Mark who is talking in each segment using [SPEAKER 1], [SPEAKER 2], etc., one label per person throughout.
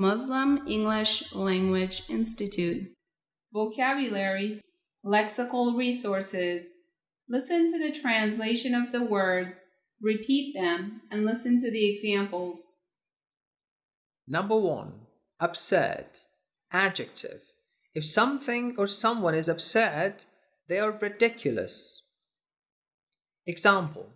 [SPEAKER 1] Muslim English Language Institute. Vocabulary, lexical resources. Listen to the translation of the words, repeat them, and listen to the examples.
[SPEAKER 2] Number 1. Absurd. Adjective. If something or someone is absurd, they are ridiculous. Example.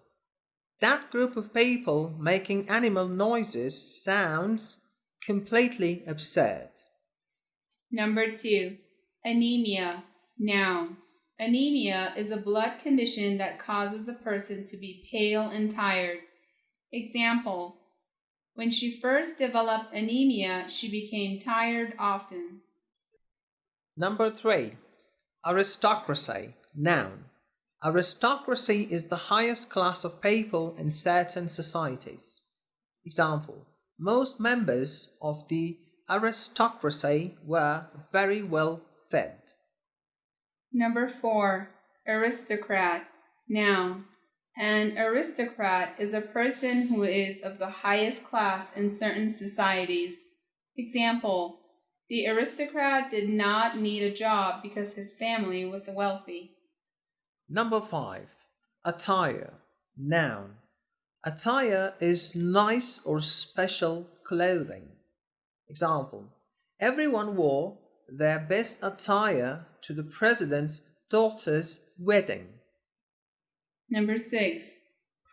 [SPEAKER 2] That group of people making animal noises sounds completely absurd.
[SPEAKER 1] Number 2. Anemia. Noun. Anemia is a blood condition that causes a person to be pale and tired. Example. When she first developed anemia, she became tired often.
[SPEAKER 2] Number 3. Aristocracy. Noun. Aristocracy is the highest class of people in certain societies. Example. Most members of the aristocracy were very well fed.
[SPEAKER 1] Number 4. Aristocrat. Noun. An aristocrat is a person who is of the highest class in certain societies. Example. The aristocrat did not need a job because his family was wealthy.
[SPEAKER 2] Number 5. Attire. Noun. Attire is nice or special clothing. Example. Everyone wore their best attire to the president's daughter's wedding.
[SPEAKER 1] Number 6.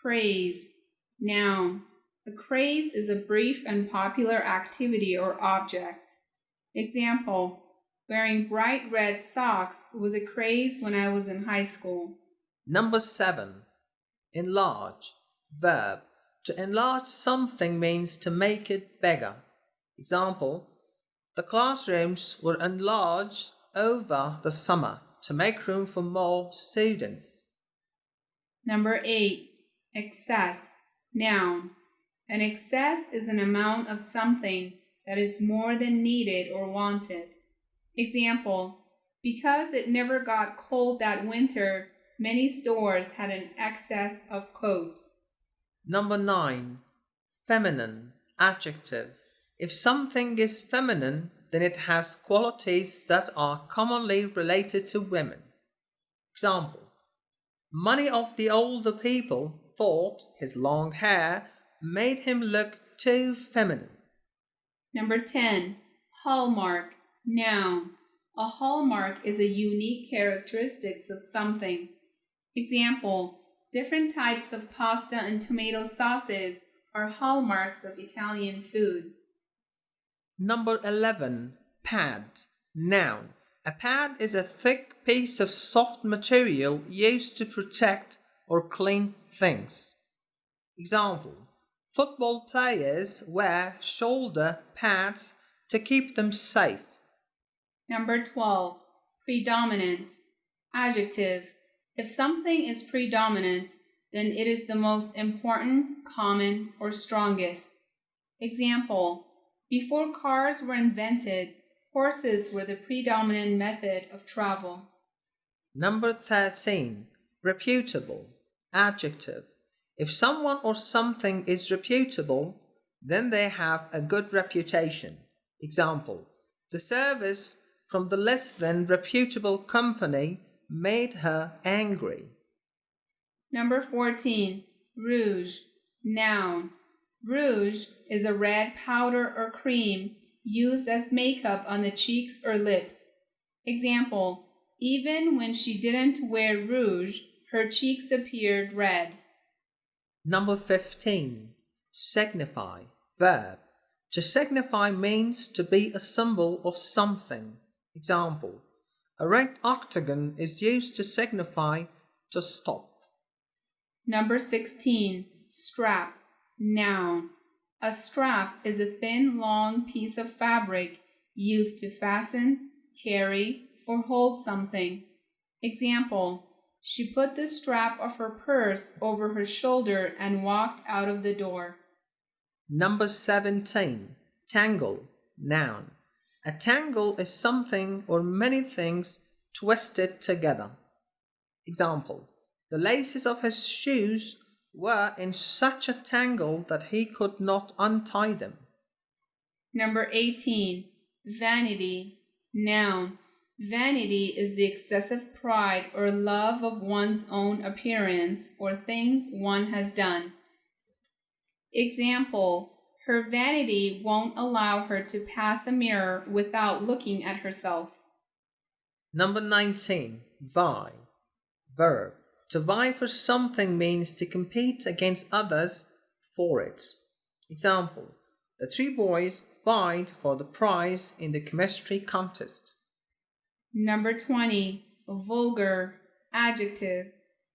[SPEAKER 1] Craze. Noun. A craze is a brief and popular activity or object. Example. Wearing bright red socks was a craze when I was in high school.
[SPEAKER 2] Number 7. Enlarge. Verb. To enlarge something means to make it bigger. Example. The classrooms were enlarged over the summer to make room for more students.
[SPEAKER 1] Number 8. Excess. Noun. An excess is an amount of something that is more than needed or wanted. Example. Because it never got cold that winter, many stores had an excess of coats.
[SPEAKER 2] Number 9. Feminine. Adjective. If something is feminine, then it has qualities that are commonly related to women. Example. Many of the older people thought his long hair made him look too feminine.
[SPEAKER 1] Number 10. Hallmark. Noun. A hallmark is a unique characteristic of something. Example. Different types of pasta and tomato sauces are hallmarks of Italian food.
[SPEAKER 2] Number 11. Pad. Noun. A pad is a thick piece of soft material used to protect or clean things. Example. Football players wear shoulder pads to keep them safe.
[SPEAKER 1] Number 12. Predominant. Adjective. If something is predominant, then it is the most important, common, or strongest. Example. Before cars were invented, horses were the predominant method of travel.
[SPEAKER 2] Number 13. Reputable. Adjective. If someone or something is reputable, then they have a good reputation. Example. The service from the less than reputable company made her angry.
[SPEAKER 1] Number 14. Rouge. Noun. Rouge is a red powder or cream used as makeup on the cheeks or lips. Example. Even when she didn't wear rouge, her cheeks appeared red.
[SPEAKER 2] Number 15. Signify. Verb. To signify means to be a symbol of something. Example. A red octagon is used to signify to stop.
[SPEAKER 1] Number 16. Strap. Noun. A strap is a thin, long piece of fabric used to fasten, carry, or hold something. Example. She put the strap of her purse over her shoulder and walked out of the door.
[SPEAKER 2] Number 17. Tangle. Noun. A tangle is something or many things twisted together. Example. The laces of his shoes were in such a tangle that he could not untie them.
[SPEAKER 1] Number 18. Vanity. Noun. Vanity is the excessive pride or love of one's own appearance or things one has done. Example: her vanity won't allow her to pass a mirror without looking at herself.
[SPEAKER 2] Number 19. Vie. Verb. To vie for something means to compete against others for it. Example: the three boys vied for the prize in the chemistry contest.
[SPEAKER 1] Number 20. Vulgar. Adjective.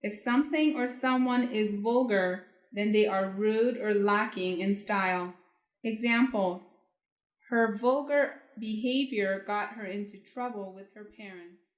[SPEAKER 1] If something or someone is vulgar, then they are rude or lacking in style. Example: her vulgar behavior got her into trouble with her parents.